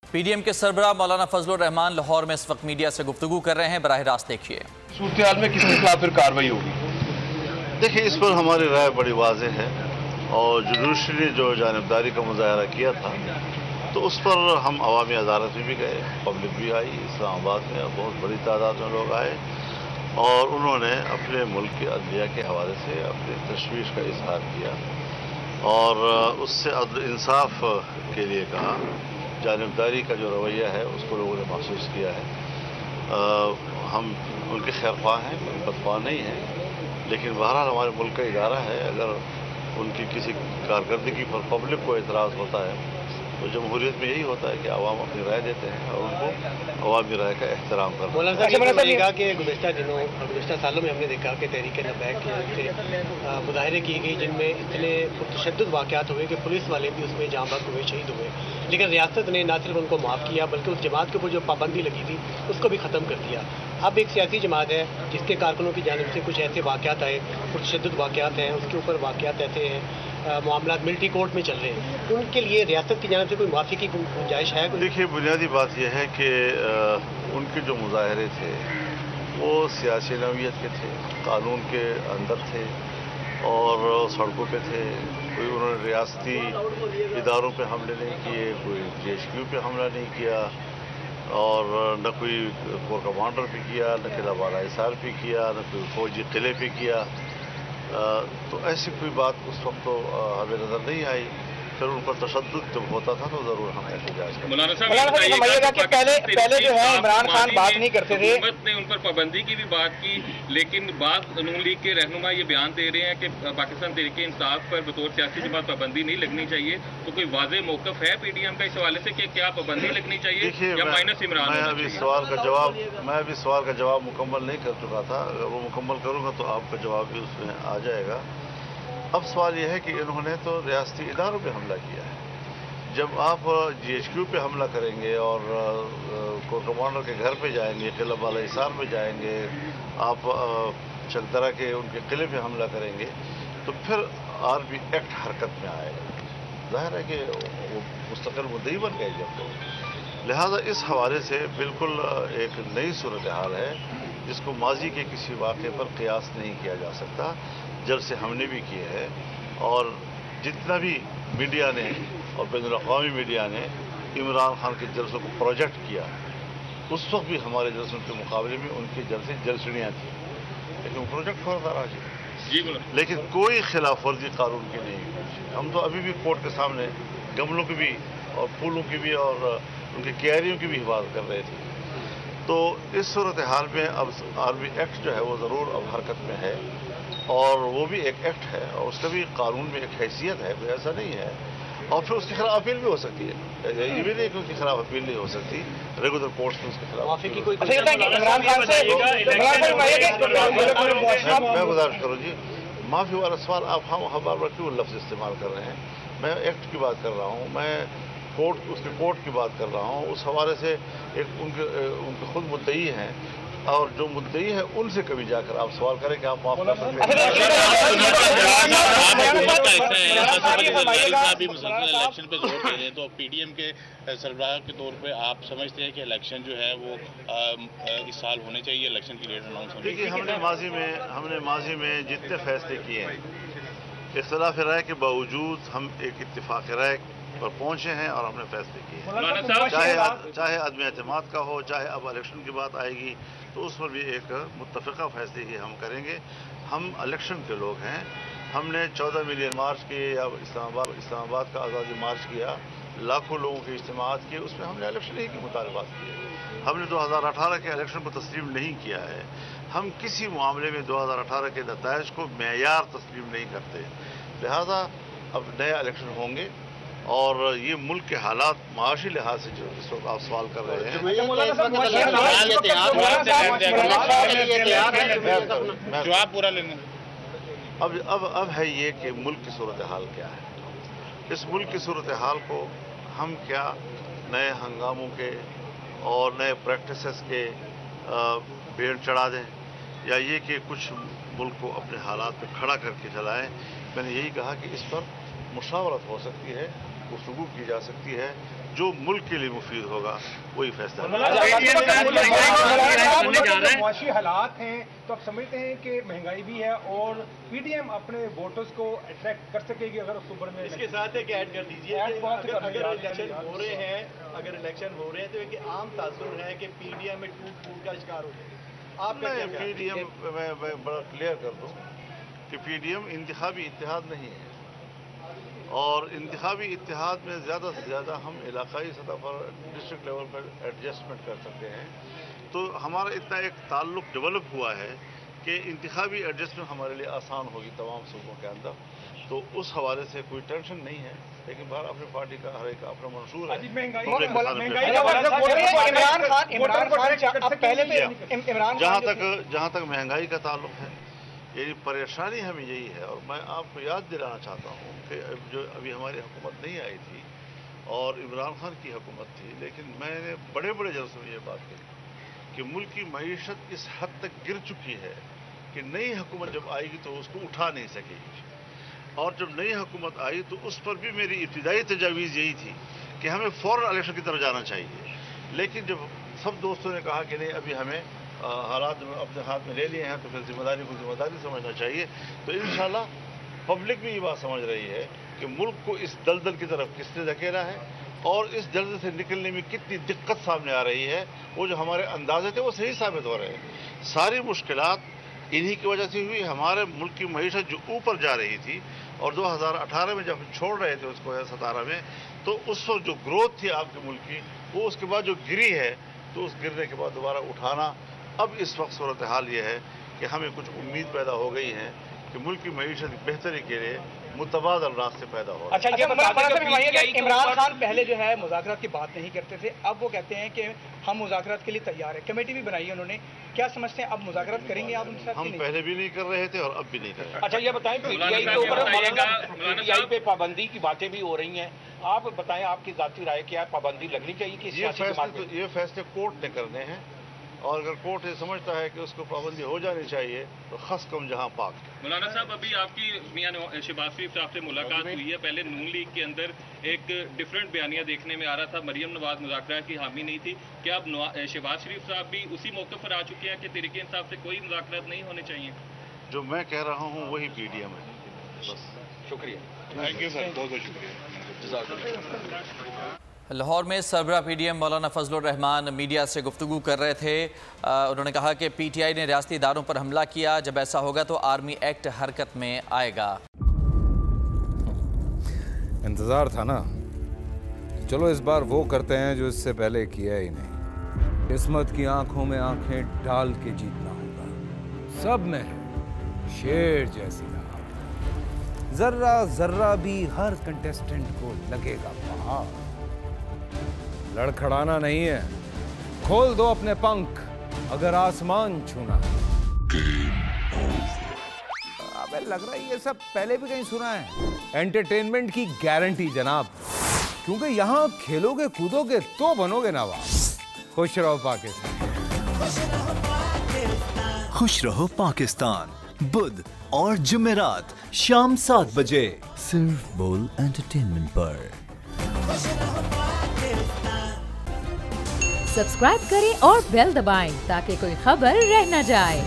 PDM के सरबराह मौलाना फजलुर रहमान लाहौर में इस वक्त मीडिया से गुफ्तगू कर रहे हैं, बराह रास्त देखिए। सूरत में किसके खिलाफ फिर कार्रवाई होगी? देखिए, इस पर हमारी राय बड़ी वाज़ेह है और जुडिशरी ने जो जानिबदारी का मुजाहरा किया था तो उस पर हम अवामी अदालत में भी गए, पब्लिक भी आई, इस्लामाबाद में बहुत बड़ी तादाद में लोग आए और उन्होंने अपने मुल्क की अदलिया के हवाले से अपनी तशवीश का इजहार किया और उससे अदल इंसाफ के लिए कहा। जानिबदारी का जो रवैया है उसको लोगों ने महसूस किया है। हम उनके खैरख्वाह हैं, बदख्वाह नहीं हैं, लेकिन बहरहाल हमारे मुल्क का इदारा है, अगर उनकी किसी कारकर्दगी पर पब्लिक को एतराज़ होता है तो जमहूरियत में यही होता है कि आवाम अपनी राय देते हैं और उनको अवामी राय का एहतराम करते हैं। मौलाना साहब ने कहा कि गुज़श्ता दिनों और गुज़श्ता सालों में हमने देखा कि तहरीक लब्बैक के मुजाहरे की गई जिनमें इतने पुरतशद्दुद वाक़यात हुए कि पुलिस वाले भी उसमें जाँ बहक हुए, शहीद हुए, लेकिन रियासत ने न सिर्फ उनको माफ़ किया बल्कि उस जमात के ऊपर जो पाबंदी लगी थी उसको भी ख़त्म कर दिया। अब एक सियासी जमात है जिसके कारकुनों की जानिब से कुछ ऐसे वाक़यात आए, पुरतशद्दुद वाक़यात हैं, उसके ऊपर वाक़यात ऐसे हैं, मामलात मिलिट्री कोर्ट में चल रहे हैं, उनके लिए रियासत की जानिब से कोई माफ़ी की गुंजाइश है? देखिए, बुनियादी बात यह है कि उनके जो मुजाहरे थे वो सियासी नौइयत के थे, कानून के अंदर थे और सड़कों पे थे। कोई उन्होंने रियासती इदारों पे हमले नहीं किए, कोई GHQ पे हमला नहीं किया और न कोई कोर कमांडर पे किया, न किला बाला हिसार पे किया, न कोई फौजी किले पे किया। तो ऐसी कोई बात उस वक्त तो हमें नज़र नहीं आई। फिर उन पर तशद्दुद जब होता था तो जरूर हम एहतजाज करते। मौलाना साहब समझिएगा कि पहले जो है इमरान खान बात नहीं करते थे, हुकूमत ने उन पर पाबंदी की भी बात की, लेकिन बाद नून लीग के रहनुमा ये बयान दे रहे हैं कि पाकिस्तान तहरीक इंसाफ पर बतौर सियासी जमात पाबंदी नहीं लगनी चाहिए। तो कोई वाज़ेह मौक़िफ़ है PDM का इस हवाले से कि क्या पाबंदी लगनी चाहिए या माइनस इमरान? मैं अभी सवाल का जवाब मुकम्मल नहीं कर चुका था, अगर वो मुकम्मल करूँगा तो आपका जवाब भी उसमें आ जाएगा। अब सवाल यह है कि इन्होंने तो रियासती इदारों पे हमला किया है। जब आप GHQ पे हमला करेंगे और कोर कमांडर के घर पे जाएंगे, किला बाला हिसार में जाएंगे, आप चकदरा के उनके किले पे हमला करेंगे तो फिर RB एक्ट हरकत में आएगा। जाहिर है कि वो मुस्तकिल मुद्दई बन गए जब तो। लिहाजा इस हवाले से बिल्कुल एक नई सूरत हाल है जिसको माजी के किसी वाक़े पर क़ियास नहीं किया जा सकता। जलसे हमने भी किए हैं और जितना भी मीडिया ने और बैनुल-अक़वामी मीडिया ने इमरान खान के जलसों को प्रोजेक्ट किया, उस वक्त भी हमारे जलसों के मुकाबले में उनके जलसे जलसड़ियाँ थी, लेकिन वो प्रोजेक्ट होता रहा जी। लेकिन कोई खिलाफ वर्जी कानून की नहीं हुई। हम तो अभी भी कोर्ट के सामने गमलों की भी और फूलों की भी और उनकी क्यारियों की भी हिफाजत कर रहे थे। तो इस सूरत हाल में अब RB एक्ट जो है वो ज़रूर अब हरकत में है और वो भी एक एक्ट है और उसका भी कानून में एक हैसियत है, कोई ऐसा नहीं है। और फिर उसके खिलाफ अपील भी हो सकती है, ये भी नहीं कि उसके खिलाफ अपील नहीं हो सकती, रेगुलर कोर्ट्स में उसके खिलाफ माफी की कोई। मैं गुजारिश करूँ जी, माफ़ी वाला सवाल आप हम बार क्यों लफ्ज़ इस्तेमाल कर रहे हैं? मैं एक्ट की बात कर रहा हूँ, मैं उसके कोर्ट की बात कर रहा हूँ। उस हवाले से एक उनके खुद मुद्दई हैं और जो मुद्दई है उनसे कभी जाकर आप सवाल करें कि आप माफ कर सकते हैं। इलेक्शन पे जोर दे रहे हैं तो PDM के सरबराह के तौर पे आप समझते हैं कि इलेक्शन जो है वो इस साल होने चाहिए, इलेक्शन की डेट अनाउंस होनी चाहिए? देखिए, हमने माजी में जितने फैसले किए हैं, इख्तिलाफ राय के बावजूद हम एक इत्तिफाक राय पर पहुंचे हैं और हमने फैसले किए। चाहे आदमी एतमाद का हो, चाहे अब इलेक्शन की बात आएगी तो उस पर भी एक मुत्तफ़िक़ा फैसले ही हम करेंगे। हम इलेक्शन के लोग हैं। हमने 14 मिलियन मार्च किए या इस्लामाबाद का आज़ादी मार्च किया, लाखों लोगों के इज्तिमात किए, उसमें हमने इलेक्शन ही के मुतालबात किए। हमने 2018 के इलेक्शन को तस्लीम नहीं किया है। हम किसी मामले में 2018 के नताइज को मेयार तस्लीम नहीं करते। लिहाजा अब नया इलेक्शन होंगे और ये मुल्क के हालात माशी लिहाज से जो इस वक्त आप सवाल कर रहे हैं, जवाब पूरा लेना। अब है ये कि मुल्क की सूरत हाल क्या है। इस मुल्क की सूरत हाल को हम क्या नए हंगामों के और नए प्रैक्टिसेस के बेड़ चढ़ा दें या ये कि कुछ मुल्क को अपने हालात में खड़ा करके चलाएं। मैंने यही कहा कि इस पर मुशावरत हो सकती है, गुफ्तगू की जा सकती है। जो मुल्क के लिए मुफीद होगा वही फैसला। मुआशी हालात हैं तो आप समझते हैं कि महंगाई भी है और पीडीएम अपने वोटर्स को अट्रैक्ट कर सकेगी अगर अक्टूबर में। इसके साथ एक ऐड कर दीजिए अगर इलेक्शन हो रहे हैं तो एक आम तासुर है कि पीडीएम में टूट फूट का शिकार हो जाए। आप पीडीएम मैं बड़ा क्लियर कर दूं कि पीडीएम इंतखाबी इत्तेहाद नहीं है और इंतखाबी इत्तेहाद में ज़्यादा से ज़्यादा हम इलाकाई सतह पर डिस्ट्रिक्ट लेवल पर एडजस्टमेंट कर सकते हैं। तो हमारा इतना एक ताल्लुक डेवलप हुआ है कि इंतखाबी एडजस्टमेंट हमारे लिए आसान होगी तमाम सूबों के अंदर। तो उस हवाले से कोई टेंशन नहीं है, लेकिन बाहर अपनी पार्टी का हर एक का अपना मंशूर है। जहाँ तक महंगाई का ताल्लुक है, यही परेशानी हमें यही है। और मैं आपको याद दिलाना चाहता हूँ कि जो अभी हमारी हुकूमत नहीं आई थी और इमरान खान की हुकूमत थी, लेकिन मैंने बड़े बड़े जलसों में ये बात कही कि मुल्क की मईशत इस हद तक गिर चुकी है कि नई हुकूमत जब आएगी तो उसको उठा नहीं सकेगी। और जब नई हुकूमत आई तो उस पर भी मेरी इब्तिदाई तजावीज़ यही थी कि हमें फ़ौरन इलेक्शन की तरफ जाना चाहिए। लेकिन जब सब दोस्तों ने कहा कि नहीं अभी हमें हालात अपने हाथ में ले लिए हैं तो फिर जिम्मेदारी को जिम्मेदारी समझना चाहिए, तो इंशाल्लाह पब्लिक भी ये बात समझ रही है कि मुल्क को इस दलदल की तरफ किसने धकेला है और इस दलदल से निकलने में कितनी दिक्कत सामने आ रही है। वो जो हमारे अंदाजे थे वो सही साबित हो रहे हैं। सारी मुश्किलात इन्हीं की वजह से हुई। हमारे मुल्क की मईशत जो ऊपर जा रही थी और 2018 में जब छोड़ रहे थे उसको 2017 में, तो उस वक्त जो ग्रोथ थी आपके मुल्क की वो उसके बाद जो गिरी है, तो उस गिरने के बाद दोबारा उठाना। अब इस वक्त सूरत हाल ये है कि हमें कुछ उम्मीद पैदा हो गई है कि मुल्क की मईशत की बेहतरी के लिए मुतबादल रास्ते पैदा हो। अच्छा, ये इमरान खान पहले जो है मुज़ाकरात की बात नहीं करते थे, अब वो कहते हैं कि हम मुज़ाकरात के लिए तैयार हैं। कमेटी भी बनाई है उन्होंने, क्या समझते हैं अब मुज़ाकरात करेंगे आप उनके साथ? हम पहले भी नहीं कर रहे थे और अब भी नहीं कर रहे। अच्छा, ये बताएं पीटीआई के ऊपर पीटीआई पे पाबंदी की बातें भी हो रही हैं, आप बताएं आपकी ज़ाती राय क्या है, पाबंदी लगनी चाहिए कि ये फैसले कोर्ट ने करने हैं और अगर कोर्ट ये समझता है कि उसको पाबंदी हो जानी चाहिए तो खस कम जहां पाक। मौलाना साहब, अभी आपकी मियां शहबाज शरीफ साहब से मुलाकात हुई है। पहले नून लीग के अंदर एक डिफरेंट बयानिया देखने में आ रहा था, मरियम नवाज मुज़ाकरा की हामी नहीं थी। क्या अब शहबाज शरीफ साहब भी उसी मौके पर आ चुके हैं कि तहरीक इंसाफ से कोई मुज़ाकरात नहीं होने चाहिए? जो मैं कह रहा हूँ वही पीडीएम है। बस, शुक्रिया। थैंक यू सर, बहुत बहुत शुक्रिया। लाहौर में सरबराह पीडीएम मौलाना फजलुर रहमान मीडिया से गुफ्तगू कर रहे थे। उन्होंने कहा कि पीटीआई ने रियासती इदारों पर हमला किया, जब ऐसा होगा तो आर्मी एक्ट हरकत में आएगा। इंतज़ार था ना, चलो इस बार वो करते हैं जो इससे पहले किया ही नहीं। किस्मत की आंखों में आंखें डाल के जीतना होगा। सब में है शेर जैसी राह, जर्रा जर्रा भी हर कंटेस्टेंट को लगेगा पहाड़। लड़खड़ाना नहीं है, खोल दो अपने पंख अगर आसमान छूना है। अबे लग रहा है ये सब पहले भी कहीं सुना है। एंटरटेनमेंट की गारंटी जनाब, क्योंकि यहाँ खेलोगे कूदोगे तो बनोगे नवाब। खुश रहो पाकिस्तान। खुश रहो पाकिस्तान, बुध और जुमेरात शाम 7 बजे सिर्फ बोल एंटरटेनमेंट पर। सब्सक्राइब करें और बेल दबाएं ताकि कोई खबर रह न जाए।